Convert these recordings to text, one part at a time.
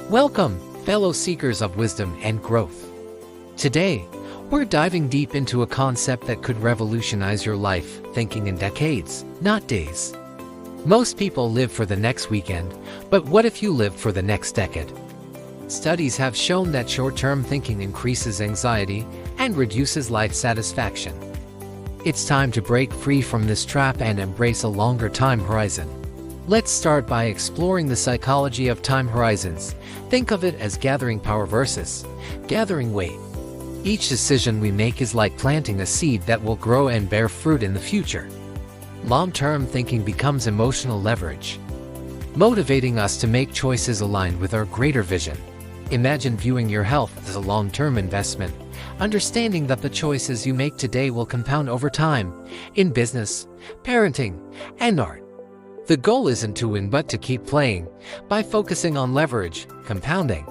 Welcome, fellow seekers of wisdom and growth. Today, we're diving deep into a concept that could revolutionize your life, thinking in decades, not days. Most people live for the next weekend, but what if you lived for the next decade? Studies have shown that short-term thinking increases anxiety and reduces life satisfaction. It's time to break free from this trap and embrace a longer time horizon. Let's start by exploring the psychology of time horizons. Think of it as gathering power versus gathering weight. Each decision we make is like planting a seed that will grow and bear fruit in the future. Long-term thinking becomes emotional leverage, motivating us to make choices aligned with our greater vision. Imagine viewing your health as a long-term investment, understanding that the choices you make today will compound over time, in business, parenting, and art. The goal isn't to win but to keep playing, by focusing on leverage, compounding,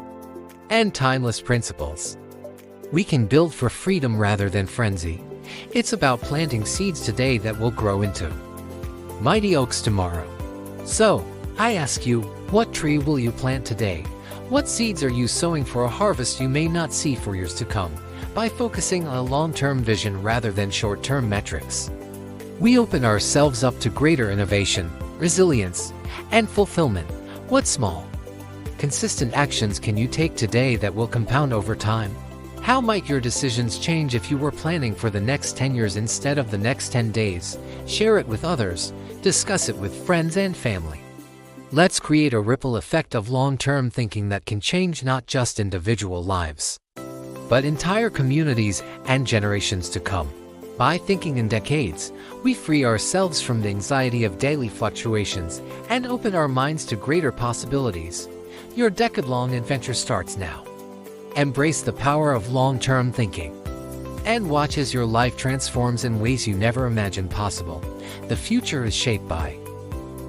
and timeless principles. We can build for freedom rather than frenzy. It's about planting seeds today that will grow into mighty oaks tomorrow. So, I ask you, what tree will you plant today? What seeds are you sowing for a harvest you may not see for years to come? By focusing on a long-term vision rather than short-term metrics, we open ourselves up to greater innovation, resilience, and fulfillment. What small, consistent actions can you take today that will compound over time? How might your decisions change if you were planning for the next 10 years instead of the next 10 days? Share it with others, discuss it with friends and family. Let's create a ripple effect of long-term thinking that can change not just individual lives, but entire communities and generations to come. By thinking in decades, we free ourselves from the anxiety of daily fluctuations and open our minds to greater possibilities. Your decade-long adventure starts now. Embrace the power of long-term thinking and watch as your life transforms in ways you never imagined possible. The future is shaped by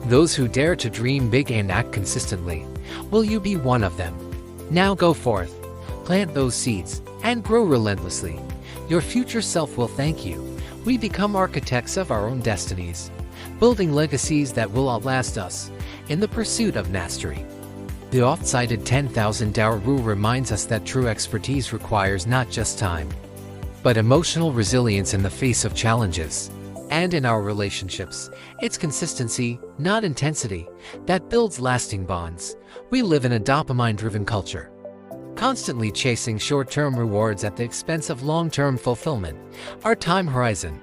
those who dare to dream big and act consistently. Will you be one of them? Now go forth, plant those seeds, and grow relentlessly. Your future self will thank you. We become architects of our own destinies, building legacies that will outlast us in the pursuit of mastery. The oft-cited 10,000-hour rule reminds us that true expertise requires not just time, but emotional resilience in the face of challenges. And in our relationships, it's consistency, not intensity, that builds lasting bonds. We live in a dopamine-driven culture, constantly chasing short-term rewards at the expense of long-term fulfillment. Our time horizon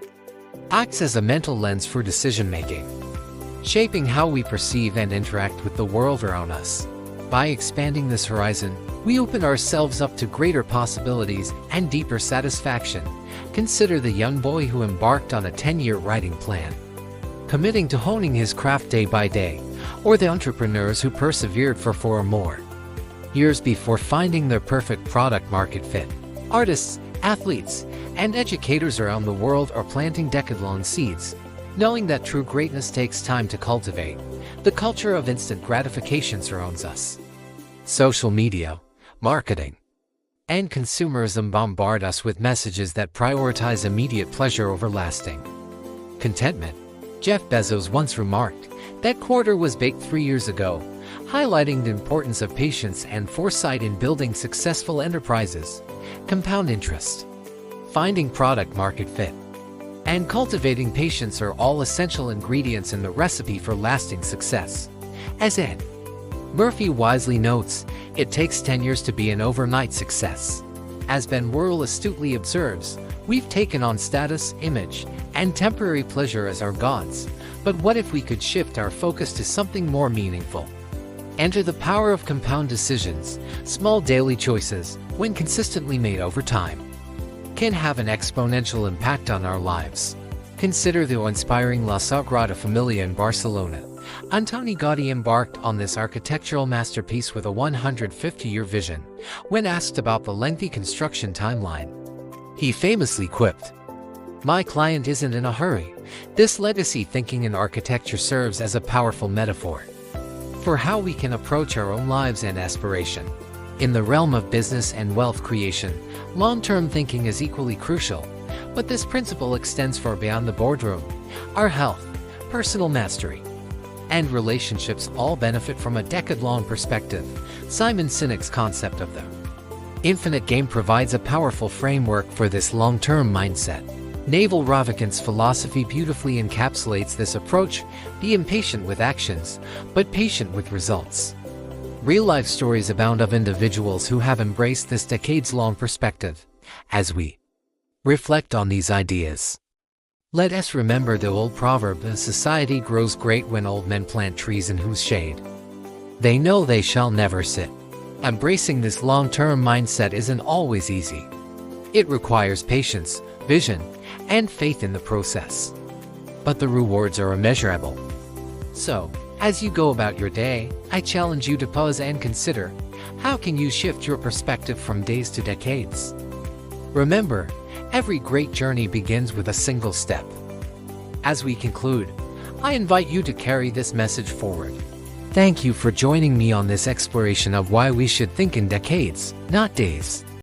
acts as a mental lens for decision-making, shaping how we perceive and interact with the world around us. By expanding this horizon, we open ourselves up to greater possibilities and deeper satisfaction. Consider the young boy who embarked on a 10-year writing plan, committing to honing his craft day by day, or the entrepreneurs who persevered for 4 or more years before finding their perfect product-market fit. Artists, athletes, and educators around the world are planting decade-long seeds, knowing that true greatness takes time to cultivate. The culture of instant gratification surrounds us. Social media, marketing, and consumerism bombard us with messages that prioritize immediate pleasure over lasting contentment. Jeff Bezos once remarked that quarter was baked 3 years ago, highlighting the importance of patience and foresight in building successful enterprises. Compound interest, finding product-market fit, and cultivating patience are all essential ingredients in the recipe for lasting success. As Ed Murphy wisely notes, it takes 10 years to be an overnight success. As Ben Worrell astutely observes, we've taken on status, image, and temporary pleasure as our gods. But what if we could shift our focus to something more meaningful? Enter the power of compound decisions. Small daily choices, when consistently made over time, can have an exponential impact on our lives. Consider the inspiring La Sagrada Familia in Barcelona. Antoni Gaudí embarked on this architectural masterpiece with a 150-year vision. When asked about the lengthy construction timeline, he famously quipped, "My client isn't in a hurry." This legacy thinking in architecture serves as a powerful metaphor for how we can approach our own lives and aspiration. In the realm of business and wealth creation, long-term thinking is equally crucial, but this principle extends far beyond the boardroom. Our health, personal mastery, and relationships all benefit from a decade-long perspective. Simon Sinek's concept of the infinite game provides a powerful framework for this long-term mindset. Naval Ravikant's philosophy beautifully encapsulates this approach: be impatient with actions, but patient with results. Real-life stories abound of individuals who have embraced this decades-long perspective. As we reflect on these ideas, let us remember the old proverb: a society grows great when old men plant trees in whose shade they know they shall never sit. Embracing this long-term mindset isn't always easy. It requires patience, vision, and faith in the process. But the rewards are immeasurable. So, as you go about your day, I challenge you to pause and consider, how can you shift your perspective from days to decades? Remember, every great journey begins with a single step. As we conclude, I invite you to carry this message forward. Thank you for joining me on this exploration of why we should think in decades, not days.